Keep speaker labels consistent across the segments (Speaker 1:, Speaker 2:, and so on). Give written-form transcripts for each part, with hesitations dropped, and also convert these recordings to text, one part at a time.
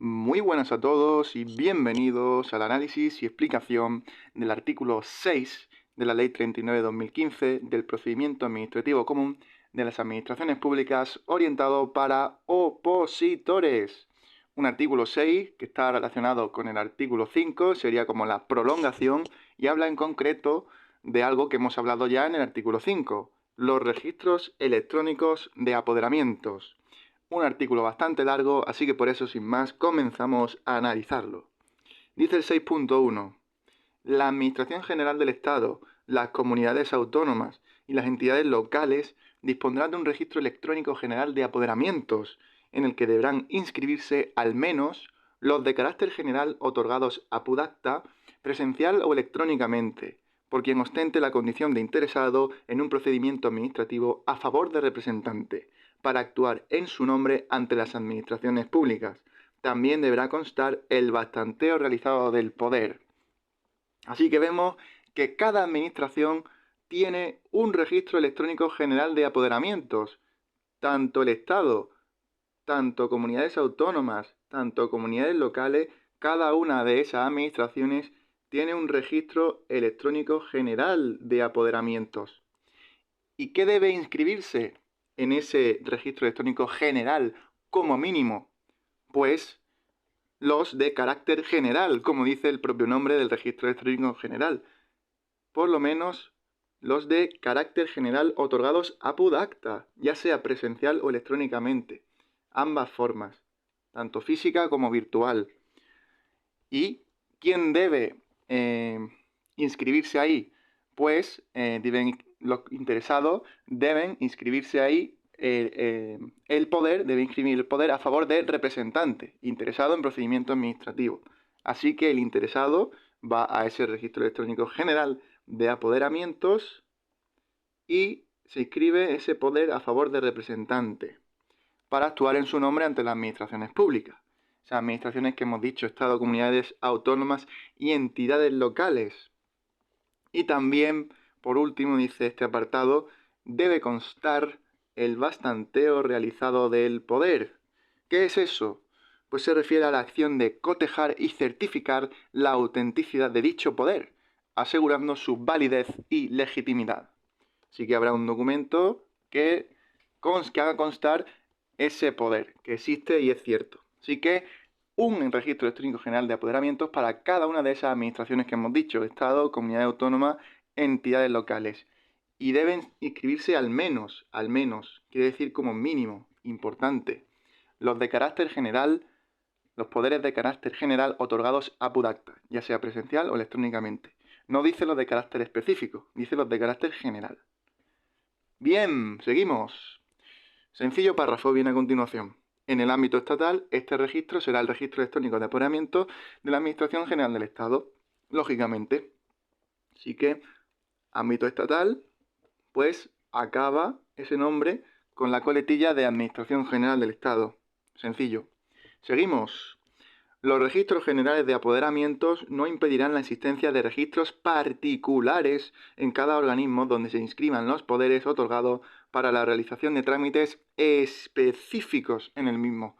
Speaker 1: Muy buenas a todos y bienvenidos al análisis y explicación del artículo 6 de la Ley 39/2015 del Procedimiento Administrativo Común de las Administraciones Públicas orientado para opositores. Un artículo 6 que está relacionado con el artículo 5, sería como la prolongación y habla en concreto de algo que hemos hablado ya en el artículo 5, los registros electrónicos de apoderamientos. Un artículo bastante largo, así que por eso, sin más, comenzamos a analizarlo. Dice el 6.1. La Administración General del Estado, las comunidades autónomas y las entidades locales dispondrán de un registro electrónico general de apoderamientos, en el que deberán inscribirse al menos los de carácter general otorgados a PUDACTA, presencial o electrónicamente, por quien ostente la condición de interesado en un procedimiento administrativo a favor de representante, para actuar en su nombre ante las administraciones públicas. También deberá constar el bastanteo realizado del poder. Así que vemos que cada administración tiene un registro electrónico general de apoderamientos. Tanto el Estado, tanto comunidades autónomas, tanto comunidades locales, cada una de esas administraciones tiene un registro electrónico general de apoderamientos. ¿Y qué debe inscribirse en ese registro electrónico general como mínimo? Pues los de carácter general, como dice el propio nombre del registro electrónico general. Por lo menos los de carácter general otorgados a PUDACTA, ya sea presencial o electrónicamente. Ambas formas, tanto física como virtual. ¿Y quién debe inscribirse ahí? Pues los interesados deben inscribirse ahí. El poder debe inscribir el poder a favor del representante interesado en procedimiento administrativo. Así que el interesado va a ese registro electrónico general de apoderamientos y se inscribe ese poder a favor del representante para actuar en su nombre ante las administraciones públicas. Esas administraciones que hemos dicho, Estado, comunidades autónomas y entidades locales. Y también, por último, dice este apartado, debe constar el bastanteo realizado del poder. ¿Qué es eso? Pues se refiere a la acción de cotejar y certificar la autenticidad de dicho poder, asegurando su validez y legitimidad. Así que habrá un documento que haga constar ese poder, que existe y es cierto. Así que un registro electrónico general de apoderamientos para cada una de esas administraciones que hemos dicho, Estado, comunidades autónomas, entidades locales. Y deben inscribirse al menos, quiere decir como mínimo, importante, los de carácter general, los poderes de carácter general otorgados a PUDACTA, ya sea presencial o electrónicamente. No dice los de carácter específico, dice los de carácter general. Bien, seguimos. Sencillo párrafo viene a continuación. En el ámbito estatal, este registro será el registro electrónico de apoderamiento de la Administración General del Estado, lógicamente. Así que, ámbito estatal, pues acaba ese nombre con la coletilla de Administración General del Estado. Sencillo. Seguimos. Los registros generales de apoderamientos no impedirán la existencia de registros particulares en cada organismo donde se inscriban los poderes otorgados para la realización de trámites específicos en el mismo.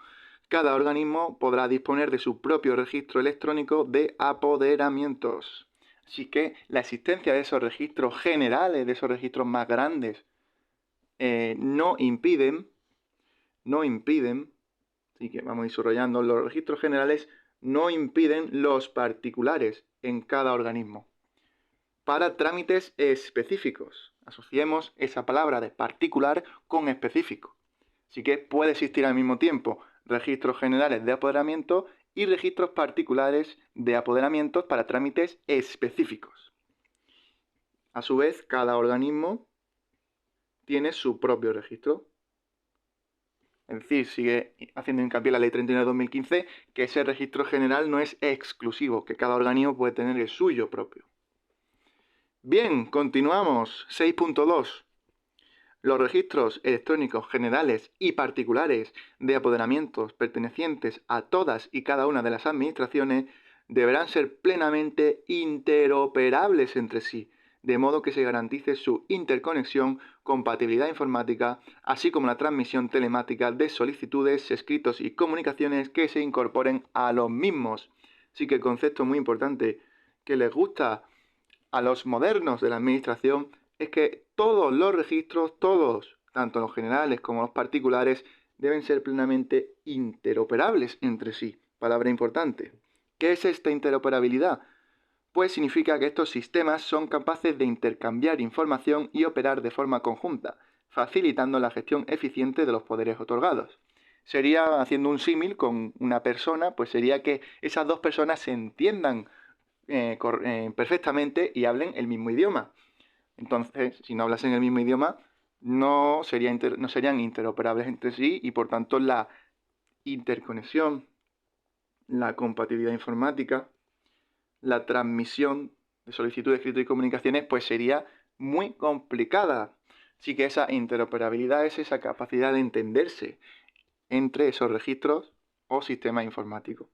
Speaker 1: Cada organismo podrá disponer de su propio registro electrónico de apoderamientos. Así que la existencia de esos registros generales, de esos registros más grandes, no impiden, así que vamos a ir subrayando, los registros generales no impiden los particulares en cada organismo. Para trámites específicos, asociemos esa palabra de particular con específico. Así que puede existir al mismo tiempo registros generales de apoderamiento y registros particulares de apoderamientos para trámites específicos. A su vez, cada organismo tiene su propio registro. Es decir, sigue haciendo hincapié la Ley 39/2015 que ese registro general no es exclusivo, que cada organismo puede tener el suyo propio. Bien, continuamos. 6.2. Los registros electrónicos generales y particulares de apoderamientos pertenecientes a todas y cada una de las administraciones deberán ser plenamente interoperables entre sí, de modo que se garantice su interconexión, compatibilidad informática, así como la transmisión telemática de solicitudes, escritos y comunicaciones que se incorporen a los mismos. Así que el concepto muy importante que les gusta a los modernos de la administración es que todos los registros, todos, tanto los generales como los particulares, deben ser plenamente interoperables entre sí. Palabra importante. ¿Qué es esta interoperabilidad? Pues significa que estos sistemas son capaces de intercambiar información y operar de forma conjunta, facilitando la gestión eficiente de los poderes otorgados. Sería, haciendo un símil con una persona, pues sería que esas dos personas se entiendan perfectamente y hablen el mismo idioma. Entonces, si no hablasen el mismo idioma, no serían interoperables entre sí y por tanto la interconexión, la compatibilidad informática, la transmisión de solicitud de escrito y comunicaciones pues sería muy complicada. Así que esa interoperabilidad es esa capacidad de entenderse entre esos registros o sistemas informáticos,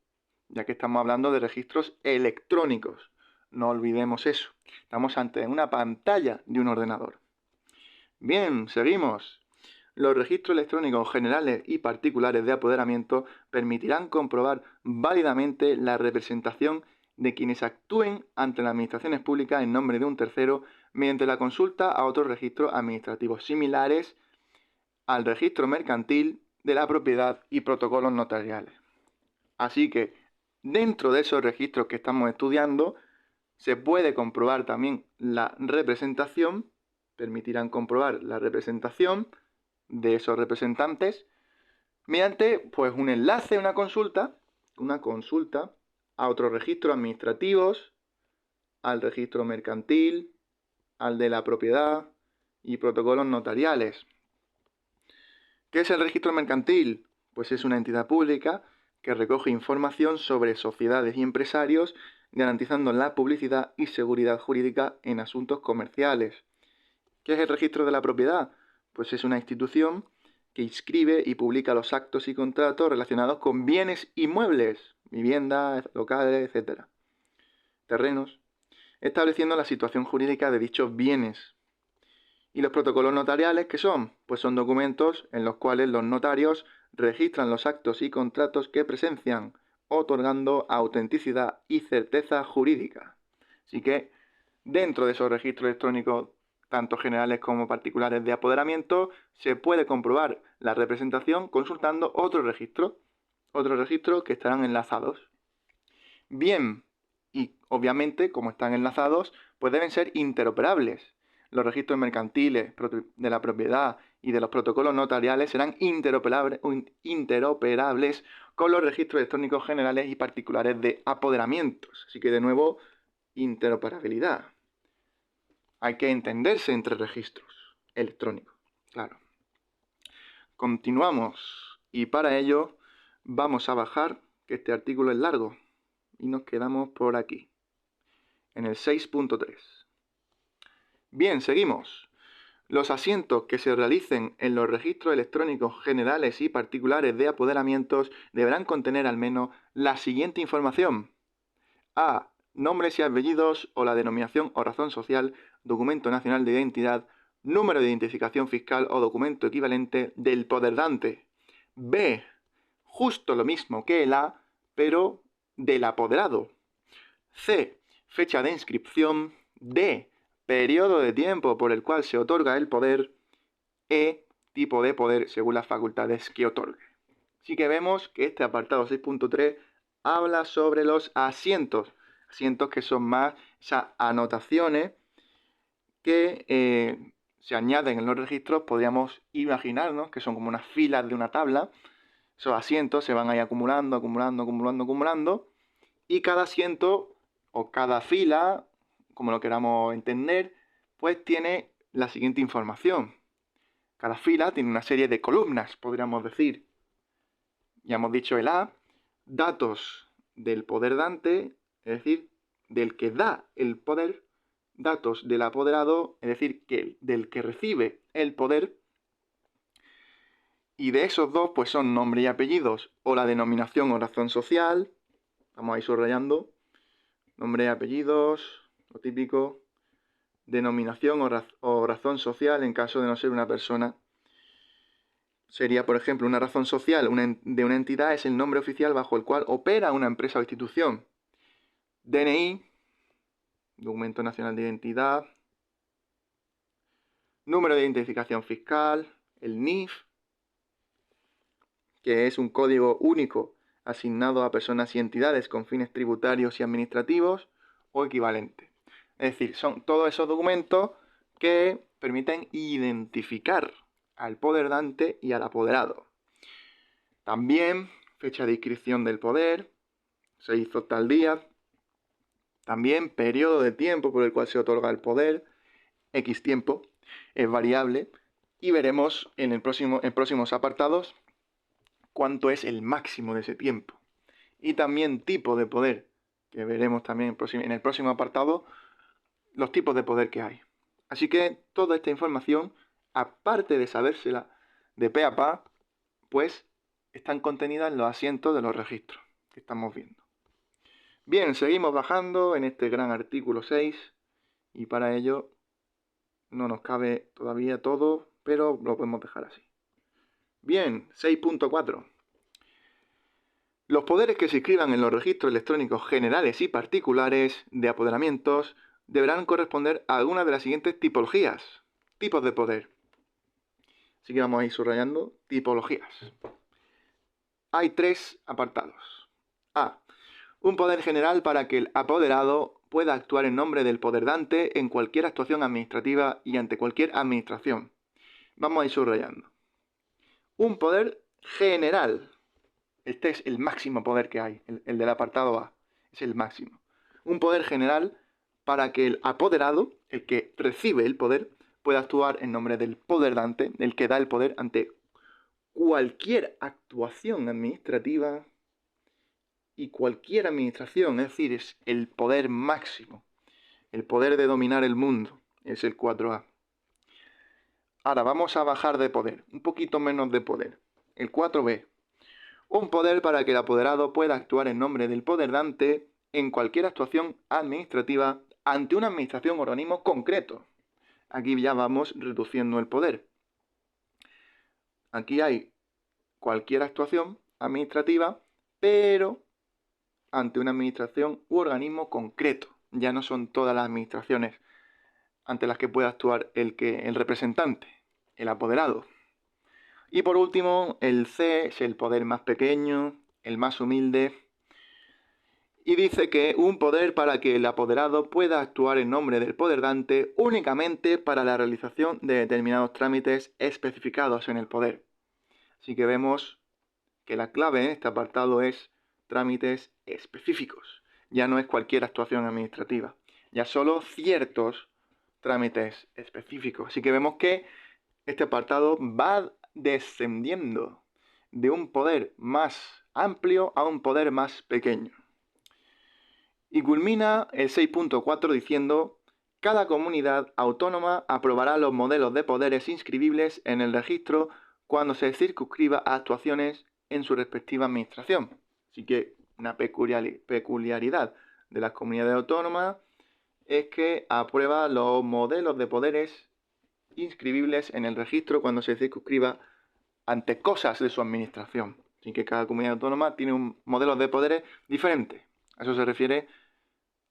Speaker 1: ya que estamos hablando de registros electrónicos. No olvidemos eso. Estamos ante una pantalla de un ordenador. Bien, seguimos. Los registros electrónicos generales y particulares de apoderamiento permitirán comprobar válidamente la representación de quienes actúen ante las administraciones públicas en nombre de un tercero mediante la consulta a otros registros administrativos similares al registro mercantil de la propiedad y protocolos notariales. Así que dentro de esos registros que estamos estudiando se puede comprobar también la representación, permitirán comprobar la representación de esos representantes mediante pues un enlace, una consulta a otros registros administrativos, al registro mercantil, al de la propiedad y protocolos notariales. ¿Qué es el registro mercantil? Pues es una entidad pública que recoge información sobre sociedades y empresarios, garantizando la publicidad y seguridad jurídica en asuntos comerciales. ¿Qué es el registro de la propiedad? Pues es una institución que inscribe y publica los actos y contratos relacionados con bienes inmuebles, viviendas, locales, etc., terrenos, estableciendo la situación jurídica de dichos bienes. ¿Y los protocolos notariales qué son? Pues son documentos en los cuales los notarios registran los actos y contratos que presencian, otorgando autenticidad y certeza jurídica. Así que dentro de esos registros electrónicos, tanto generales como particulares de apoderamiento, se puede comprobar la representación consultando otros registros que estarán enlazados. Bien, y obviamente, como están enlazados, pues deben ser interoperables. Los registros mercantiles de la propiedad y de los protocolos notariales serán interoperables con los registros electrónicos generales y particulares de apoderamientos. Así que, de nuevo, interoperabilidad. Hay que entenderse entre registros electrónicos, claro. Continuamos y para ello vamos a bajar, que este artículo es largo, y nos quedamos por aquí, en el 6.3. Bien, seguimos. Los asientos que se realicen en los registros electrónicos generales y particulares de apoderamientos deberán contener al menos la siguiente información. A. Nombres y apellidos o la denominación o razón social, documento nacional de identidad, número de identificación fiscal o documento equivalente del poderdante. B. Justo lo mismo que el A, pero del apoderado. C. Fecha de inscripción. D. Periodo de tiempo por el cual se otorga el poder. E. Tipo de poder según las facultades que otorgue. Así que vemos que este apartado 6.3 habla sobre los asientos que son más esas anotaciones que se añaden en los registros. Podríamos imaginarnos que son como unas filas de una tabla. Esos asientos se van ahí acumulando, y cada asiento o cada fila, como lo queramos entender, pues tiene la siguiente información. Cada fila tiene una serie de columnas, podríamos decir. Ya hemos dicho el A, datos del poderdante, es decir, del que da el poder, datos del apoderado, es decir, del que recibe el poder, y de esos dos pues son nombre y apellidos o la denominación o razón social. Vamos ahí subrayando, nombre y apellidos, lo típico, denominación o razón social en caso de no ser una persona. Sería, por ejemplo, una razón social de una entidad es el nombre oficial bajo el cual opera una empresa o institución. DNI, Documento Nacional de Identidad. Número de identificación fiscal, el NIF, que es un código único asignado a personas y entidades con fines tributarios y administrativos o equivalentes. Es decir, son todos esos documentos que permiten identificar al poder dante y al apoderado. También fecha de inscripción del poder, se hizo tal día. También periodo de tiempo por el cual se otorga el poder, X tiempo, es variable. Y veremos en próximos apartados cuánto es el máximo de ese tiempo. Y también tipo de poder, que veremos también en el próximo apartado, los tipos de poder que hay. Así que toda esta información, aparte de sabérsela de pe a pa, pues están contenidas en los asientos de los registros que estamos viendo. Bien, seguimos bajando en este gran artículo 6 y para ello no nos cabe todavía todo, pero lo podemos dejar así. Bien, 6.4. Los poderes que se inscriban en los registros electrónicos generales y particulares de apoderamientos deberán corresponder a alguna de las siguientes tipologías. Tipos de poder. Así que vamos a ir subrayando tipologías. Hay 3 apartados. A. Un poder general para que el apoderado pueda actuar en nombre del poder dante en cualquier actuación administrativa y ante cualquier administración. Vamos a ir subrayando. Un poder general. Este es el máximo poder que hay, el del apartado A. Es el máximo. Un poder general para que el apoderado, el que recibe el poder, pueda actuar en nombre del poder dante, el que da el poder ante cualquier actuación administrativa y cualquier administración, es decir, es el poder máximo, el poder de dominar el mundo, es el 4A. Ahora vamos a bajar de poder, un poquito menos de poder, el 4B. Un poder para que el apoderado pueda actuar en nombre del poder dante en cualquier actuación administrativa ante una administración o organismo concreto. Aquí ya vamos reduciendo el poder. Aquí hay cualquier actuación administrativa, pero ante una administración u organismo concreto. Ya no son todas las administraciones ante las que puede actuar el representante, el apoderado. Y por último, el C es el poder más pequeño, el más humilde. Y dice que un poder para que el apoderado pueda actuar en nombre del poder dante únicamente para la realización de determinados trámites especificados en el poder. Así que vemos que la clave en este apartado es trámites específicos. Ya no es cualquier actuación administrativa, ya solo ciertos trámites específicos. Así que vemos que este apartado va descendiendo de un poder más amplio a un poder más pequeño. Y culmina el 6.4 diciendo: cada comunidad autónoma aprobará los modelos de poderes inscribibles en el registro cuando se circunscriba a actuaciones en su respectiva administración. Así que una peculiaridad de las comunidades autónomas es que aprueba los modelos de poderes inscribibles en el registro cuando se circunscriba ante cosas de su administración. Así que cada comunidad autónoma tiene un modelo de poderes diferente. A eso se refiere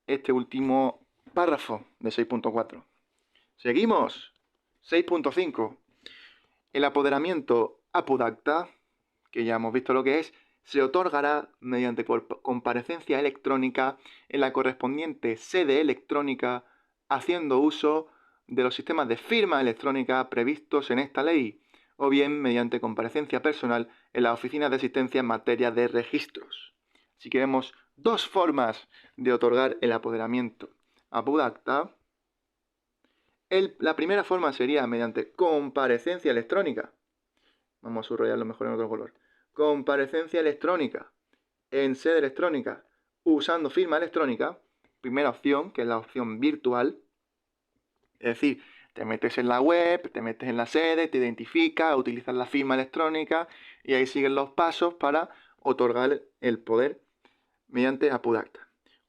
Speaker 1: este último párrafo de 6.4. Seguimos. 6.5. El apoderamiento apudacta, que ya hemos visto lo que es, se otorgará mediante comparecencia electrónica en la correspondiente sede electrónica, haciendo uso de los sistemas de firma electrónica previstos en esta ley, o bien mediante comparecencia personal en las oficinas de asistencia en materia de registros. Así que vemos 2 formas de otorgar el apoderamiento apudacta. La primera forma sería mediante comparecencia electrónica. Vamos a subrayarlo mejor en otro color. Comparecencia electrónica en sede electrónica usando firma electrónica. Primera opción, que es la opción virtual. Es decir, te metes en la web, te metes en la sede, te identificas, utilizas la firma electrónica y ahí siguen los pasos para otorgar el poder mediante apudacta.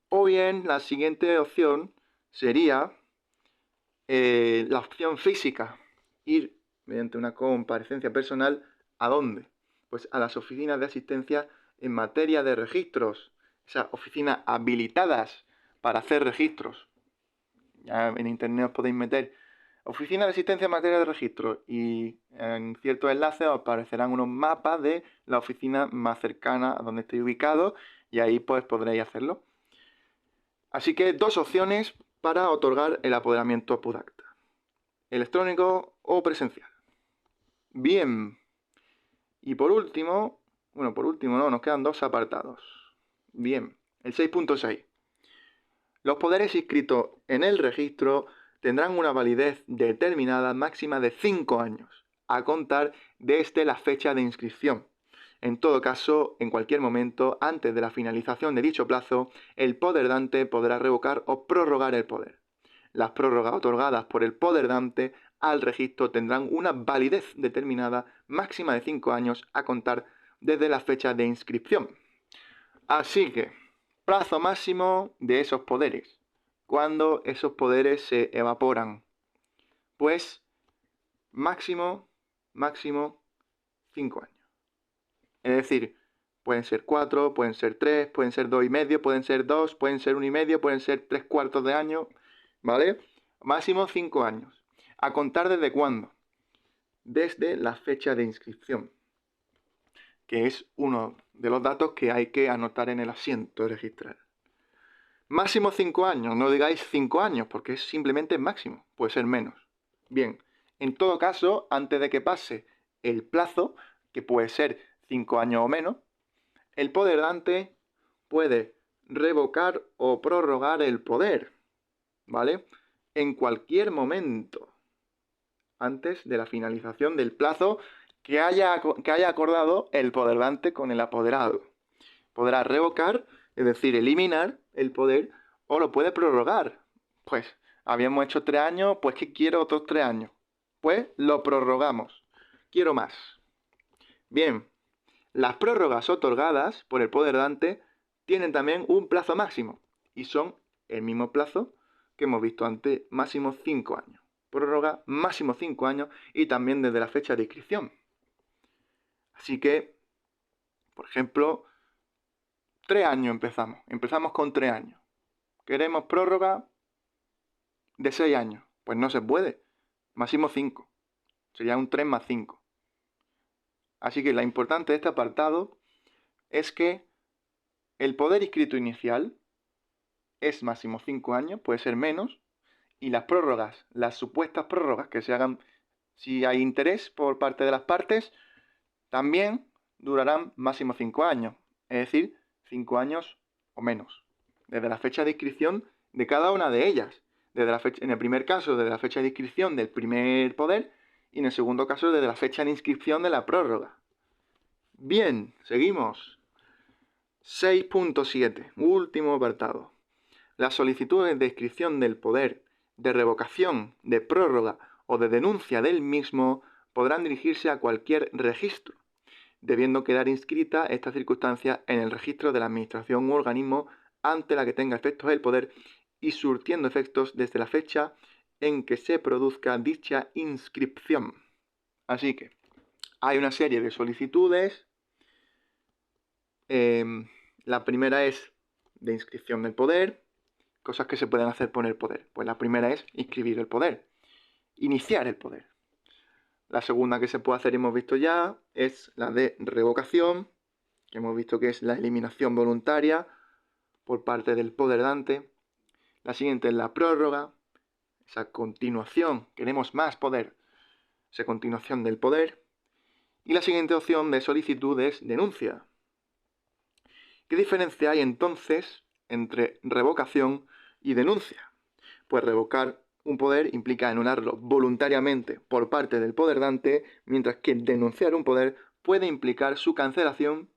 Speaker 1: O bien, la siguiente opción sería La opción física, ir mediante una comparecencia personal, ¿a dónde? Pues a las oficinas de asistencia en materia de registros, esas oficinas habilitadas para hacer registros. Ya en internet os podéis meter oficina de asistencia en materia de registros y en ciertos enlaces os aparecerán unos mapas de la oficina más cercana a donde estéis ubicados y ahí pues podréis hacerlo. Así que dos opciones para otorgar el apoderamiento PUDACTA: electrónico o presencial. Bien, y por último no, nos quedan dos apartados. Bien, el 6.6. Los poderes inscritos en el registro tendrán una validez determinada máxima de 5 años, a contar desde la fecha de inscripción. En todo caso, en cualquier momento, antes de la finalización de dicho plazo, el poderdante podrá revocar o prorrogar el poder. Las prórrogas otorgadas por el poderdante al registro tendrán una validez determinada máxima de 5 años a contar desde la fecha de inscripción. Así que, plazo máximo de esos poderes. ¿Cuándo esos poderes se evaporan? Pues máximo 5 años. Es decir, pueden ser 4, pueden ser 3, pueden ser 2,5, pueden ser 2, pueden ser 1,5, pueden ser 3/4 de año, ¿vale? Máximo 5 años. ¿A contar desde cuándo? Desde la fecha de inscripción, que es uno de los datos que hay que anotar en el asiento registral. Máximo 5 años, no digáis 5 años, porque es simplemente máximo, puede ser menos. Bien, en todo caso, antes de que pase el plazo, que puede ser 5 años o menos, el poderdante puede revocar o prorrogar el poder, ¿vale? En cualquier momento, antes de la finalización del plazo que haya acordado el poderdante con el apoderado. Podrá revocar, es decir, eliminar el poder, o lo puede prorrogar. Pues habíamos hecho 3 años, pues que quiero otros 3 años. Pues lo prorrogamos. Quiero más. Bien, las prórrogas otorgadas por el poderdante tienen también un plazo máximo y son el mismo plazo que hemos visto antes, máximo 5 años. Prórroga máximo 5 años y también desde la fecha de inscripción. Así que, por ejemplo, 3 años empezamos con 3 años. Queremos prórroga de 6 años. Pues no se puede. Máximo 5. Sería un 3 más 5. Así que lo importante de este apartado es que el poder inscrito inicial es máximo 5 años, puede ser menos, y las prórrogas, las supuestas prórrogas que se hagan si hay interés por parte de las partes, también durarán máximo 5 años, es decir, 5 años o menos, desde la fecha de inscripción de cada una de ellas. En el primer caso, desde la fecha de inscripción del primer poder, y en el segundo caso, desde la fecha de inscripción de la prórroga. Bien, seguimos. 6.7, último apartado. Las solicitudes de inscripción del poder, de revocación, de prórroga o de denuncia del mismo podrán dirigirse a cualquier registro, debiendo quedar inscrita esta circunstancia en el registro de la administración u organismo ante la que tenga efectos el poder y surtiendo efectos desde la fecha en que se produzca dicha inscripción. Así que hay una serie de solicitudes. La primera es de inscripción del poder, cosas que se pueden hacer por el poder. Pues la primera es inscribir el poder, iniciar el poder. La segunda que se puede hacer, hemos visto ya, es la de revocación, que hemos visto que es la eliminación voluntaria por parte del poderdante. La siguiente es la prórroga, esa continuación, queremos más poder, esa continuación del poder. Y la siguiente opción de solicitud es denuncia. ¿Qué diferencia hay entonces entre revocación y denuncia? Pues revocar un poder implica anularlo voluntariamente por parte del poderdante, mientras que denunciar un poder puede implicar su cancelación,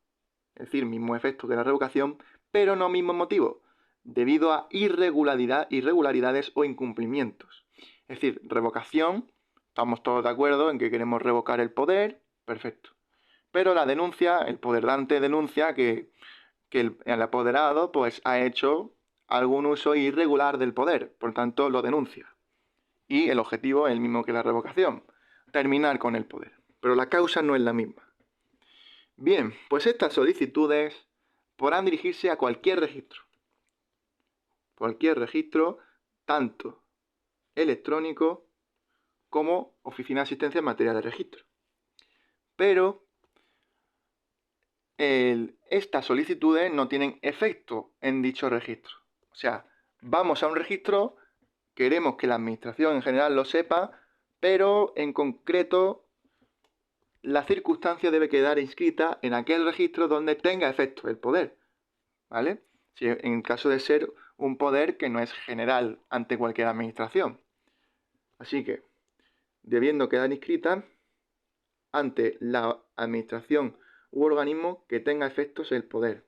Speaker 1: es decir, mismo efecto que la revocación, pero no mismo motivo, debido a irregularidades o incumplimientos. Es decir, revocación, estamos todos de acuerdo en que queremos revocar el poder, perfecto. Pero la denuncia, el poderdante denuncia que el apoderado pues ha hecho algún uso irregular del poder, por tanto lo denuncia. y el objetivo es el mismo que la revocación, terminar con el poder, pero la causa no es la misma. Bien, pues estas solicitudes podrán dirigirse a cualquier registro, tanto electrónico como oficina de asistencia en materia de registro. Pero estas solicitudes no tienen efecto en dicho registro. O sea, vamos a un registro, queremos que la administración en general lo sepa, pero en concreto la circunstancia debe quedar inscrita en aquel registro donde tenga efecto el poder, ¿vale? Si en caso de ser un poder que no es general ante cualquier administración. Así que, debiendo quedar inscrita ante la administración u organismo que tenga efectos el poder,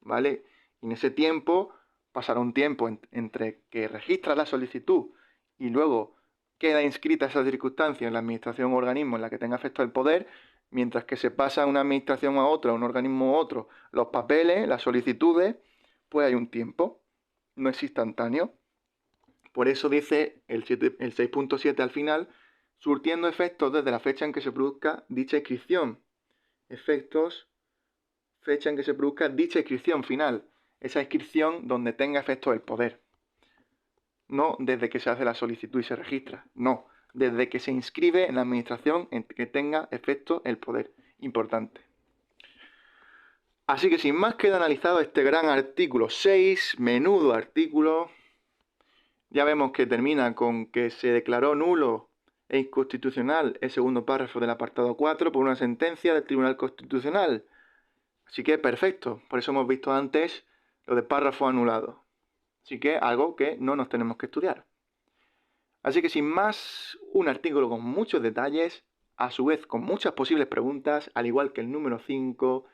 Speaker 1: ¿vale? Y en ese tiempo pasará un tiempo entre que registra la solicitud y luego queda inscrita esa circunstancia en la administración o organismo en la que tenga efecto el poder, mientras que se pasa de una administración a otra, un organismo a otro, los papeles, las solicitudes, pues hay un tiempo, no es instantáneo. Por eso dice el 6.7 al final, surtiendo efectos desde la fecha en que se produzca dicha inscripción. Efectos, fecha en que se produzca dicha inscripción final. Esa inscripción donde tenga efecto el poder. No desde que se hace la solicitud y se registra. No, desde que se inscribe en la administración en que tenga efecto el poder. Importante. Así que sin más queda analizado este gran artículo 6, menudo artículo. Ya vemos que termina con que se declaró nulo e inconstitucional el segundo párrafo del apartado 4 por una sentencia del Tribunal Constitucional. Así que perfecto, por eso hemos visto antes lo de párrafo anulado. Así que algo que no nos tenemos que estudiar. Así que sin más, un artículo con muchos detalles, a su vez con muchas posibles preguntas, al igual que el número 5.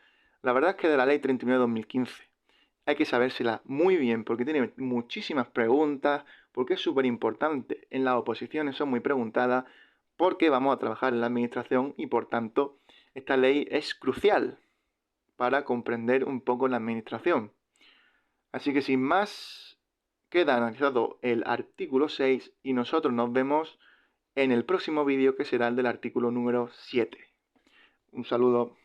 Speaker 1: La verdad es que de la Ley 39/2015 hay que sabérsela muy bien porque tiene muchísimas preguntas, porque es súper importante. En las oposiciones son muy preguntadas porque vamos a trabajar en la administración y por tanto esta ley es crucial para comprender un poco la administración. Así que sin más, queda analizado el artículo 6 y nosotros nos vemos en el próximo vídeo que será el del artículo número 7. Un saludo.